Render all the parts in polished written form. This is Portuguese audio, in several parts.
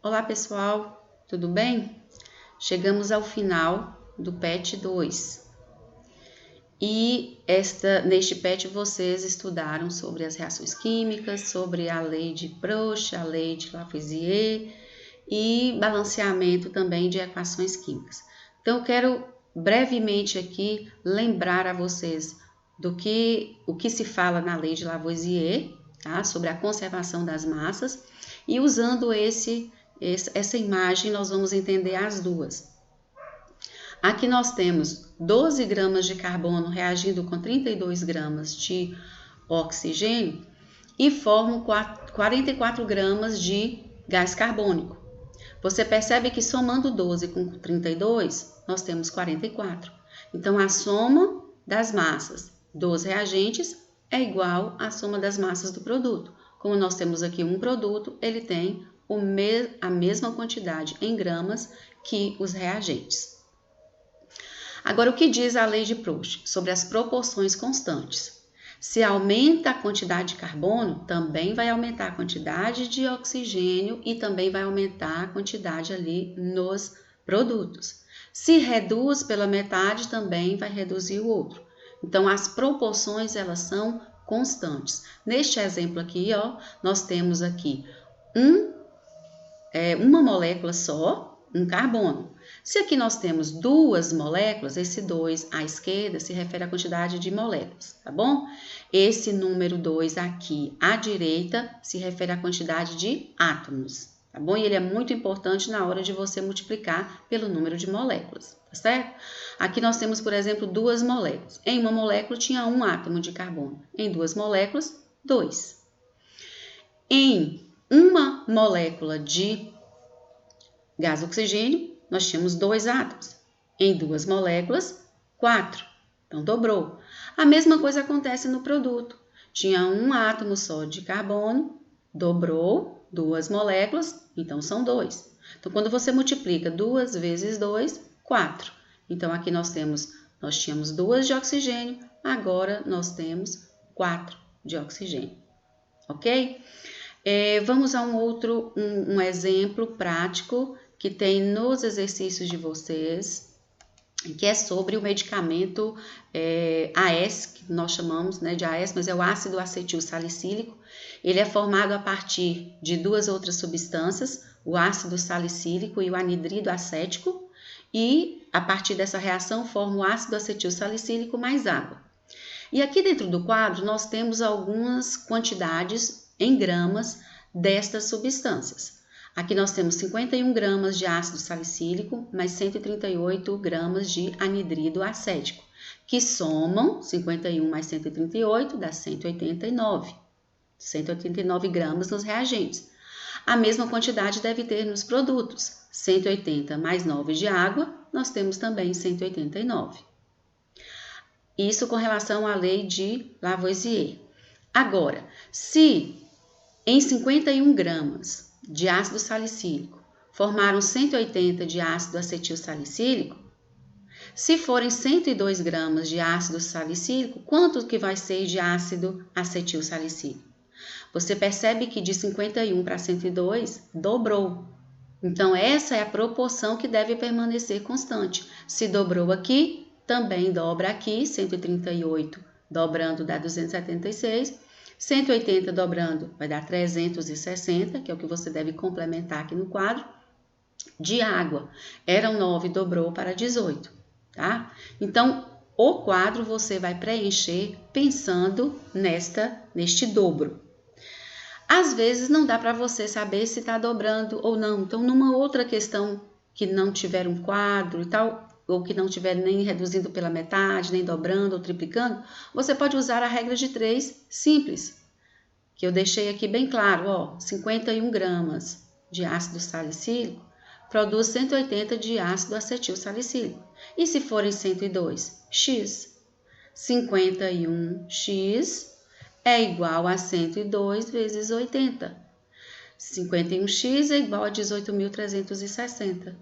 Olá pessoal, tudo bem? Chegamos ao final do PET 2 e neste PET vocês estudaram sobre as reações químicas, sobre a lei de Proust, a lei de Lavoisier e balanceamento também de equações químicas. Então eu quero brevemente aqui lembrar a vocês o que se fala na lei de Lavoisier, tá? Sobre a conservação das massas, e usando essa imagem nós vamos entender as duas. Aqui nós temos 12 gramas de carbono reagindo com 32 gramas de oxigênio e formam 44 gramas de gás carbônico. Você percebe que somando 12 com 32, nós temos 44. Então, a soma das massas dos reagentes é igual à soma das massas do produto. Como nós temos aqui um produto, ele tem a mesma quantidade em gramas que os reagentes. Agora, o que diz a lei de Proust sobre as proporções constantes? Se aumenta a quantidade de carbono, também vai aumentar a quantidade de oxigênio e também vai aumentar a quantidade ali nos produtos. Se reduz pela metade, também vai reduzir o outro. Então, as proporções, elas são constantes. Neste exemplo aqui, ó, nós temos aqui uma molécula só, um carbono. Se aqui nós temos duas moléculas, esse 2 à esquerda se refere à quantidade de moléculas, tá bom? Esse número 2 aqui à direita se refere à quantidade de átomos, tá bom? E ele é muito importante na hora de você multiplicar pelo número de moléculas, tá certo? Aqui nós temos, por exemplo, duas moléculas. Em uma molécula tinha um átomo de carbono, em duas moléculas, 2. Em uma molécula de gás oxigênio, nós tínhamos 2 átomos. Em duas moléculas, 4. Então, dobrou. A mesma coisa acontece no produto. Tinha um átomo só de carbono, dobrou, 2 moléculas, então são 2. Então, quando você multiplica 2 vezes 2, 4. Então, aqui nós tínhamos 2 de oxigênio, agora nós temos 4 de oxigênio. Ok? Vamos a um exemplo prático que tem nos exercícios de vocês, que é sobre o medicamento AS, que nós chamamos de AS, mas é o ácido acetil salicílico. Ele é formado a partir de duas outras substâncias, o ácido salicílico e o anidrido acético, e a partir dessa reação forma o ácido acetil salicílico mais água. E aqui dentro do quadro nós temos algumas quantidades em gramas destas substâncias. Aqui nós temos 51 gramas de ácido salicílico, mais 138 gramas de anidrido acético, que somam 51 mais 138 dá 189. 189 gramas nos reagentes. A mesma quantidade deve ter nos produtos. 180 mais 9 de água, nós temos também 189. Isso com relação à lei de Lavoisier. Agora, se em 51 gramas de ácido salicílico formaram 180 de ácido acetil salicílico, se forem 102 gramas de ácido salicílico, quanto que vai ser de ácido acetil salicílico? Você percebe que de 51 para 102 dobrou. Então, essa é a proporção que deve permanecer constante. Se dobrou aqui, também dobra aqui, 138 dobrando dá 276, 180 dobrando vai dar 360, que é o que você deve complementar aqui no quadro, de água. Eram 9, dobrou para 18, tá? Então, o quadro você vai preencher pensando neste dobro. Às vezes não dá para você saber se está dobrando ou não. Então, numa outra questão que não tiver um quadro e tal, ou que não tiver nem reduzindo pela metade, nem dobrando ou triplicando, você pode usar a regra de 3 simples, que eu deixei aqui bem claro, ó, 51 gramas de ácido salicílico produz 180 de ácido acetil salicílico. E se forem 102, x. 51x é igual a 102 vezes 80. 51x é igual a 18.360.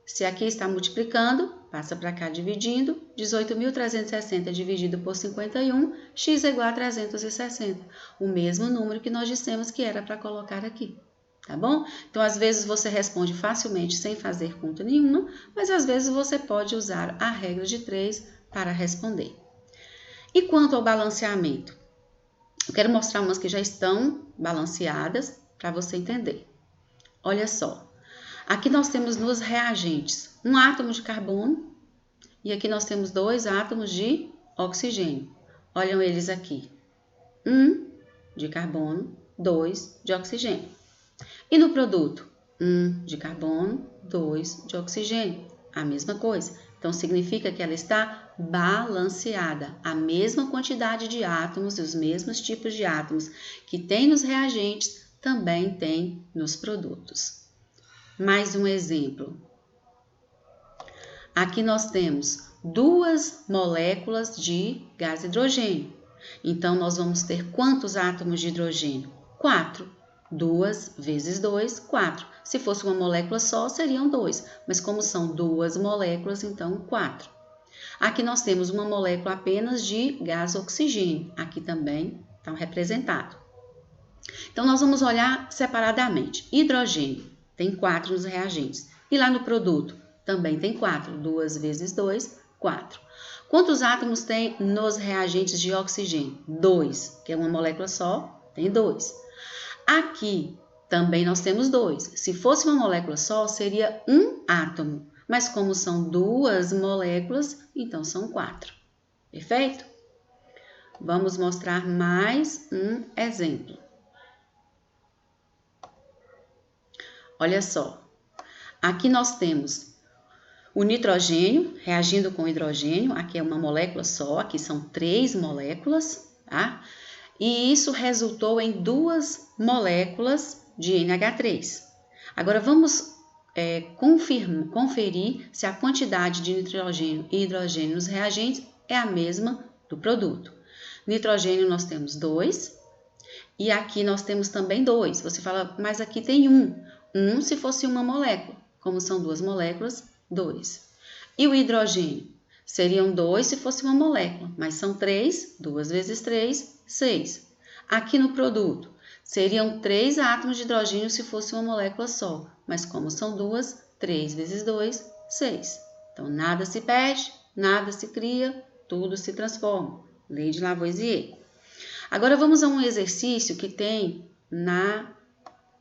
Se aqui está multiplicando, passa para cá dividindo. 18.360 dividido por 51, x é igual a 360. O mesmo número que nós dissemos que era para colocar aqui. tá bom? Então, às vezes você responde facilmente sem fazer conta nenhuma, mas às vezes você pode usar a regra de 3 para responder. E quanto ao balanceamento? Eu quero mostrar umas que já estão balanceadas para você entender. Olha só, aqui nós temos nos reagentes um átomo de carbono e aqui nós temos 2 átomos de oxigênio. Olham eles aqui, 1 de carbono, 2 de oxigênio. E no produto, 1 de carbono, 2 de oxigênio. A mesma coisa. Então, significa que ela está balanceada. A mesma quantidade de átomos e os mesmos tipos de átomos que tem nos reagentes também tem nos produtos. Mais um exemplo. Aqui nós temos 2 moléculas de gás hidrogênio. Então, nós vamos ter quantos átomos de hidrogênio? 4. 2 vezes 2, 4. Se fosse uma molécula só, seriam 2. Mas como são 2 moléculas, então 4. Aqui nós temos uma molécula apenas de gás oxigênio. Aqui também está representado. Então, nós vamos olhar separadamente. Hidrogênio, tem 4 nos reagentes. E lá no produto, também tem 4. 2 vezes 2, 4. Quantos átomos tem nos reagentes de oxigênio? 2, que é uma molécula só, tem 2. Aqui também nós temos 2. Se fosse uma molécula só, seria um átomo. Mas como são 2 moléculas, então são 4. Perfeito? Vamos mostrar mais um exemplo. Olha só. Aqui nós temos o nitrogênio reagindo com o hidrogênio. Aqui é uma molécula só, aqui são 3 moléculas, tá? E isso resultou em 2 moléculas de NH3. Agora, vamos conferir se a quantidade de nitrogênio e hidrogênio nos reagentes é a mesma do produto. Nitrogênio nós temos 2 e aqui nós temos também 2. Você fala, mas aqui tem 1. 1 se fosse uma molécula. Como são 2 moléculas, 2. E o hidrogênio? Seriam 2 se fosse uma molécula, mas são 3, 2 vezes 3, 6. Aqui no produto, seriam 3 átomos de hidrogênio se fosse uma molécula só, mas como são 2, 3 vezes 2, 6. Então, nada se perde, nada se cria, tudo se transforma. Lei de Lavoisier. Agora, vamos a um exercício que tem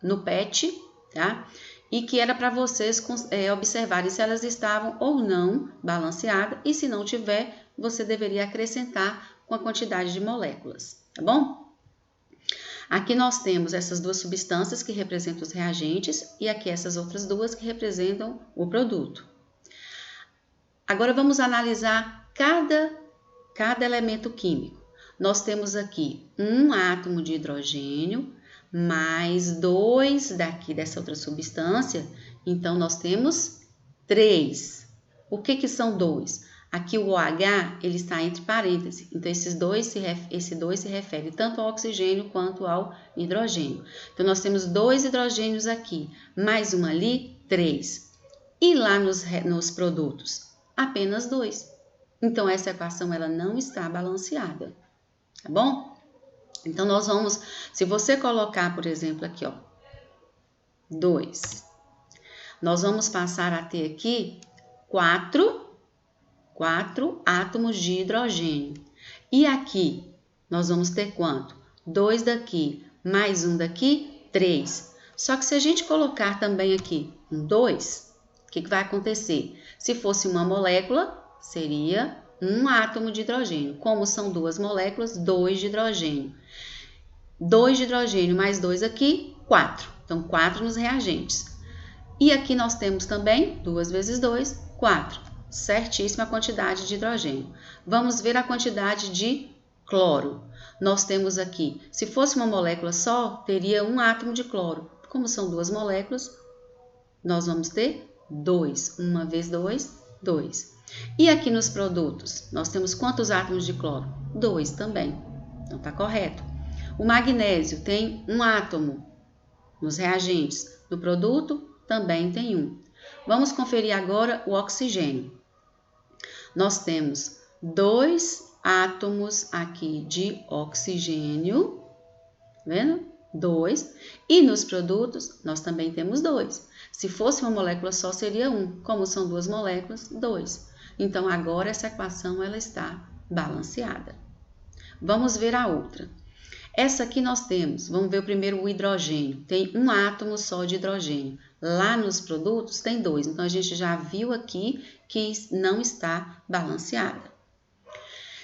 no PET, tá? E que era para vocês observarem se elas estavam ou não balanceadas, e se não tiver, você deveria acrescentar com a quantidade de moléculas, tá bom? Aqui nós temos essas 2 substâncias que representam os reagentes e aqui essas outras 2 que representam o produto. Agora vamos analisar cada elemento químico. Nós temos aqui um átomo de hidrogênio, mais 2 daqui dessa outra substância, então nós temos 3. O que são 2? Aqui o OH ele está entre parênteses, então esse 2 se refere tanto ao oxigênio quanto ao hidrogênio. Então nós temos 2 hidrogênios aqui, mais um ali, 3. E lá nos produtos? Apenas 2. Então essa equação ela não está balanceada, tá bom? Então, nós vamos, se você colocar, por exemplo, aqui, ó, 2, nós vamos passar a ter aqui 4 átomos de hidrogênio. E aqui, nós vamos ter quanto? 2 daqui, mais um daqui, 3. Só que se a gente colocar também aqui um 2, o que vai acontecer? Se fosse uma molécula, seria um átomo de hidrogênio. Como são 2 moléculas, 2 de hidrogênio. 2 de hidrogênio mais 2 aqui, 4. Então, 4 nos reagentes. E aqui nós temos também 2 vezes 2, 4. Certíssima quantidade de hidrogênio. Vamos ver a quantidade de cloro. Nós temos aqui, se fosse uma molécula só, teria um átomo de cloro. Como são 2 moléculas, nós vamos ter 2. 1 vezes 2, 2. E aqui nos produtos, nós temos quantos átomos de cloro? 2 também. Então, está correto. O magnésio tem um átomo nos reagentes. No produto, também tem um. Vamos conferir agora o oxigênio. Nós temos 2 átomos aqui de oxigênio, tá vendo? 2. E nos produtos, nós também temos 2. Se fosse uma molécula só, seria 1. Como são duas moléculas, 2. Então, agora essa equação ela está balanceada. Vamos ver a outra. Essa aqui nós temos, vamos ver o primeiro, o hidrogênio. Tem um átomo só de hidrogênio. Lá nos produtos tem 2. Então, a gente já viu aqui que não está balanceada.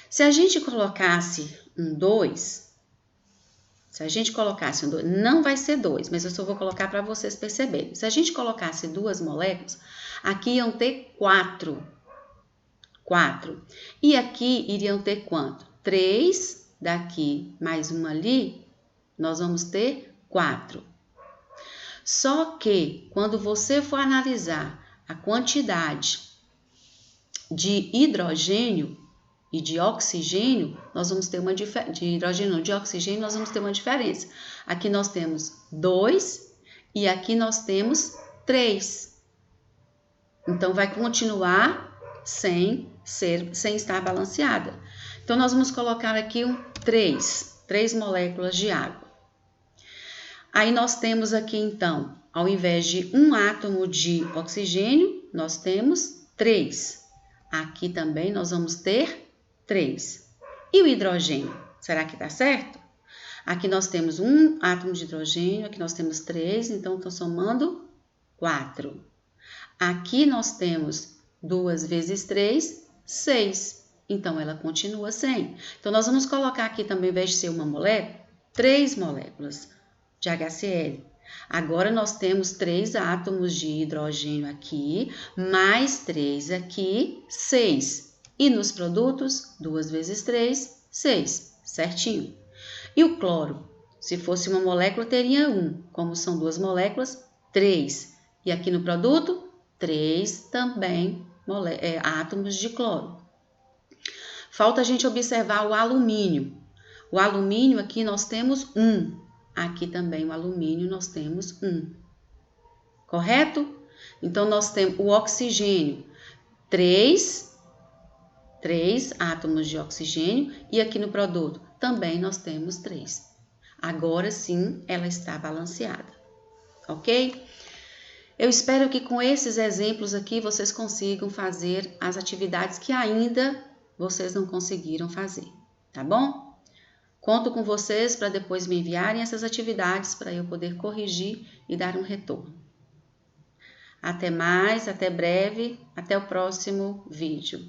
Se a gente colocasse um 2, não vai ser 2, mas eu só vou colocar para vocês perceberem. Se a gente colocasse duas moléculas, aqui iam ter 4. 4. E aqui iriam ter quanto? 3 daqui mais uma ali, nós vamos ter 4. Só que quando você for analisar a quantidade de hidrogênio e de oxigênio, nós vamos ter uma diferença. De hidrogênio, não, de oxigênio, nós vamos ter uma diferença. Aqui nós temos 2 e aqui nós temos 3. Então, vai continuar sem estar balanceada. Então, nós vamos colocar aqui 3 moléculas de água. Aí, nós temos aqui, então, ao invés de um átomo de oxigênio, nós temos 3. Aqui também nós vamos ter 3. E o hidrogênio? Será que dá certo? Aqui nós temos um átomo de hidrogênio, aqui nós temos 3, então estou somando 4. Aqui nós temos 2 vezes 3, 6. Então, ela continua sem. Então, nós vamos colocar aqui também, ao invés de ser uma molécula, 3 moléculas de HCl. Agora, nós temos 3 átomos de hidrogênio aqui, mais 3 aqui, 6. E nos produtos, 2 vezes 3, 6. Certinho. E o cloro? Se fosse uma molécula, teria 1. Como são 2 moléculas, 3. E aqui no produto, 3 também átomos de cloro. Falta a gente observar o alumínio. O alumínio aqui nós temos 1. Aqui também o alumínio nós temos 1. Correto? Então, nós temos o oxigênio, 3 átomos de oxigênio. E aqui no produto também nós temos 3. Agora sim, ela está balanceada. Ok? Eu espero que com esses exemplos aqui vocês consigam fazer as atividades que ainda vocês não conseguiram fazer, tá bom? Conto com vocês para depois me enviarem essas atividades para eu poder corrigir e dar um retorno. Até mais, até breve, até o próximo vídeo.